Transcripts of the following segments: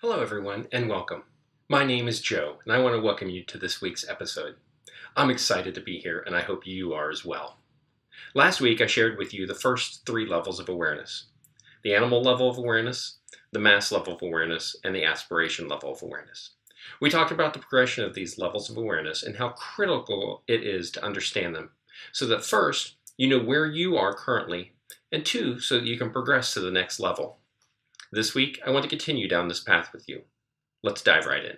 Hello, everyone, and welcome. My name is Joe, and I want to welcome you to this week's episode. I'm excited to be here, and I hope you are as well. Last week, I shared with you the first three levels of awareness: the animal level of awareness, the mass level of awareness, and the aspiration level of awareness. We talked about the progression of these levels of awareness and how critical it is to understand them, so that first, you know where you are currently, and two, so that you can progress to the next level. This week, I want to continue down this path with you. Let's dive right in.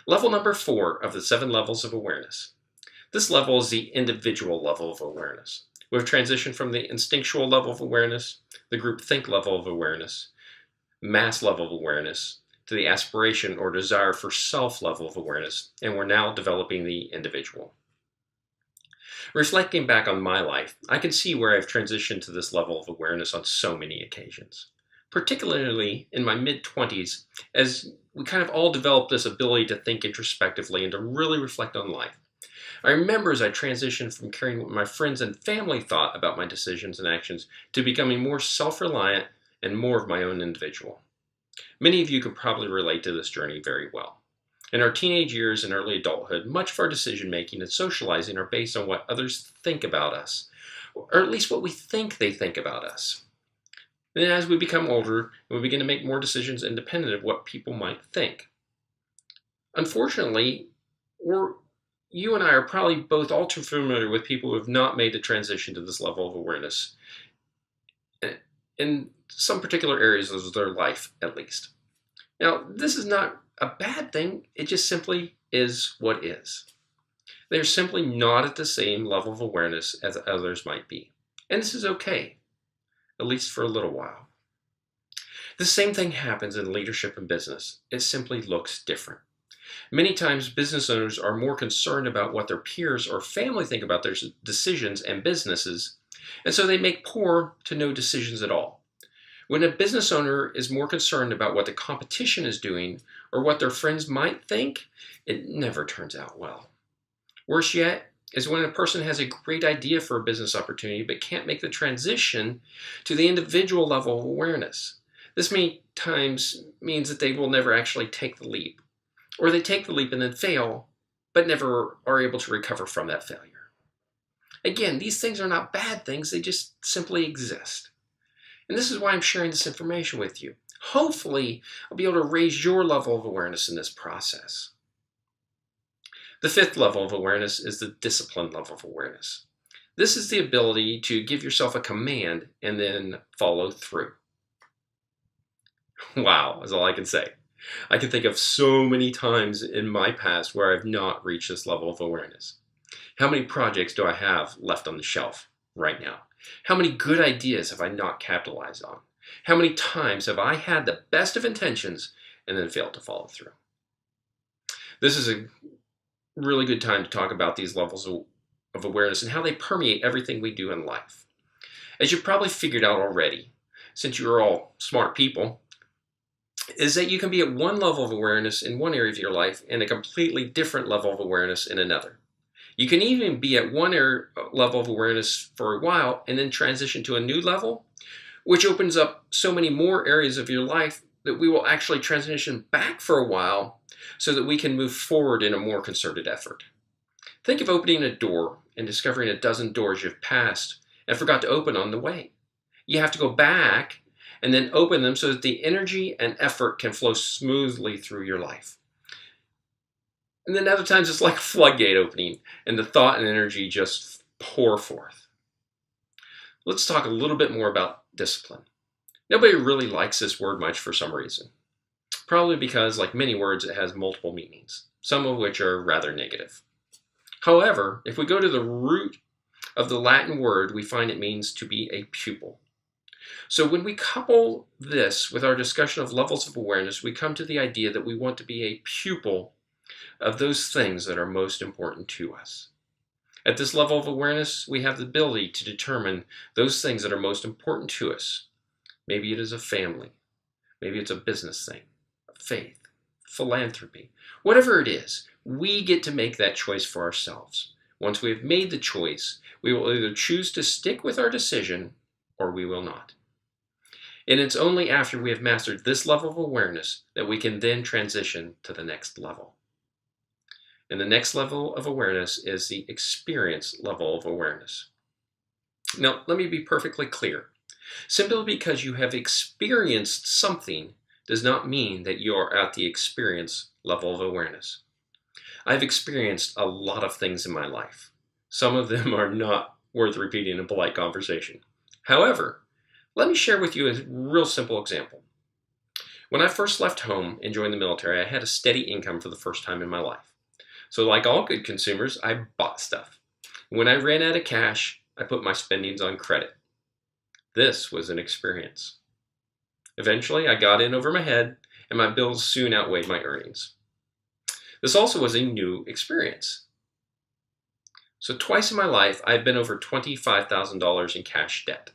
Level number 4 of the 7 levels of awareness. This level is the individual level of awareness. We've transitioned from the instinctual level of awareness, the group think level of awareness, mass level of awareness, to the aspiration or desire for self level of awareness, and we're now developing the individual. Reflecting back on my life, I can see where I've transitioned to this level of awareness on so many occasions. Particularly in my mid-20s, as we kind of all developed this ability to think introspectively and to really reflect on life. I remember as I transitioned from caring what my friends and family thought about my decisions and actions to becoming more self-reliant and more of my own individual. Many of you can probably relate to this journey very well. In our teenage years and early adulthood, much of our decision making and socializing are based on what others think about us, or at least what we think they think about us. Then as we become older, we begin to make more decisions independent of what people might think. Unfortunately, you and I are probably both all too familiar with people who have not made the transition to this level of awareness, in some particular areas of their life, at least. Now, this is not a bad thing, it just simply is what is. They are simply not at the same level of awareness as others might be. And this is okay, at least for a little while. The same thing happens in leadership and business. It simply looks different. Many times, business owners are more concerned about what their peers or family think about their decisions and businesses, and so they make poor to no decisions at all. When a business owner is more concerned about what the competition is doing or what their friends might think, it never turns out well. Worse yet is when a person has a great idea for a business opportunity but can't make the transition to the individual level of awareness. This many times means that they will never actually take the leap, or they take the leap and then fail, but never are able to recover from that failure. Again, these things are not bad things, they just simply exist. And this is why I'm sharing this information with you. Hopefully, I'll be able to raise your level of awareness in this process. The 5th level of awareness is the discipline level of awareness. This is the ability to give yourself a command and then follow through. Wow, is all I can say. I can think of so many times in my past where I've not reached this level of awareness. How many projects do I have left on the shelf right now? How many good ideas have I not capitalized on? How many times have I had the best of intentions and then failed to follow through? This is a really good time to talk about these levels of awareness and how they permeate everything we do in life. As you've probably figured out already, since you're all smart people, is that you can be at one level of awareness in one area of your life and a completely different level of awareness in another. You can even be at one level of awareness for a while and then transition to a new level, which opens up so many more areas of your life that we will actually transition back for a while so that we can move forward in a more concerted effort. Think of opening a door and discovering a dozen doors you've passed and forgot to open on the way. You have to go back and then open them so that the energy and effort can flow smoothly through your life. And then other times it's like a floodgate opening and the thought and energy just pour forth. Let's talk a little bit more about discipline. Nobody really likes this word much for some reason. Probably because, like many words, it has multiple meanings, some of which are rather negative. However, if we go to the root of the Latin word, we find it means to be a pupil. So when we couple this with our discussion of levels of awareness, we come to the idea that we want to be a pupil of those things that are most important to us. At this level of awareness, we have the ability to determine those things that are most important to us. Maybe it is a family. Maybe it's a business thing, a faith, philanthropy. Whatever it is, we get to make that choice for ourselves. Once we have made the choice, we will either choose to stick with our decision or we will not. And it's only after we have mastered this level of awareness that we can then transition to the next level. And the next level of awareness is the experience level of awareness. Now, let me be perfectly clear. Simply because you have experienced something does not mean that you are at the experience level of awareness. I've experienced a lot of things in my life. Some of them are not worth repeating in polite conversation. However, let me share with you a real simple example. When I first left home and joined the military, I had a steady income for the first time in my life. So like all good consumers, I bought stuff. When I ran out of cash, I put my spendings on credit. This was an experience. Eventually, I got in over my head, and my bills soon outweighed my earnings. This also was a new experience. So twice in my life, I've been over $25,000 in cash debt.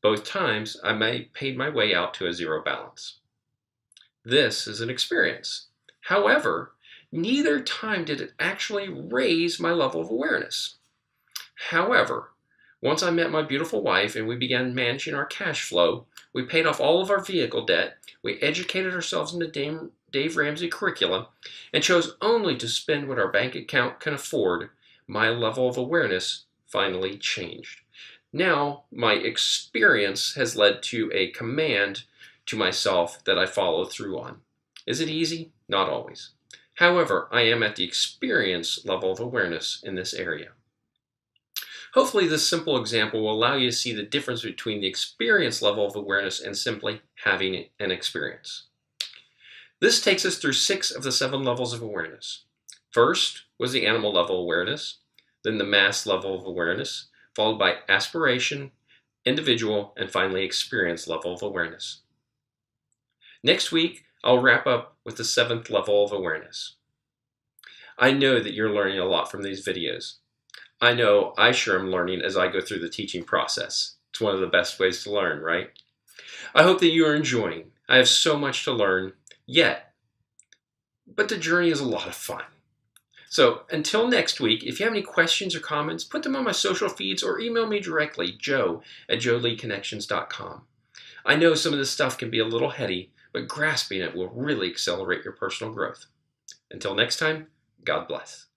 Both times, I paid my way out to a zero balance. This is an experience. However, neither time did it actually raise my level of awareness. However, once I met my beautiful wife and we began managing our cash flow, we paid off all of our vehicle debt, we educated ourselves in the Dave Ramsey curriculum, and chose only to spend what our bank account can afford, my level of awareness finally changed. Now, my experience has led to a command to myself that I follow through on. Is it easy? Not always. However, I am at the experience level of awareness in this area. Hopefully, this simple example will allow you to see the difference between the experience level of awareness and simply having an experience. This takes us through 6 of the 7 levels of awareness. First was the animal level awareness, then the mass level of awareness, followed by aspiration, individual, and finally experience level of awareness. Next week, I'll wrap up with the 7th level of awareness. I know that you're learning a lot from these videos. I know I sure am learning as I go through the teaching process. It's one of the best ways to learn, right? I hope that you are enjoying. I have so much to learn yet, but the journey is a lot of fun. So until next week, if you have any questions or comments, put them on my social feeds or email me directly, joe@joeleeconnections.com. I know some of this stuff can be a little heady, but grasping it will really accelerate your personal growth. Until next time, God bless.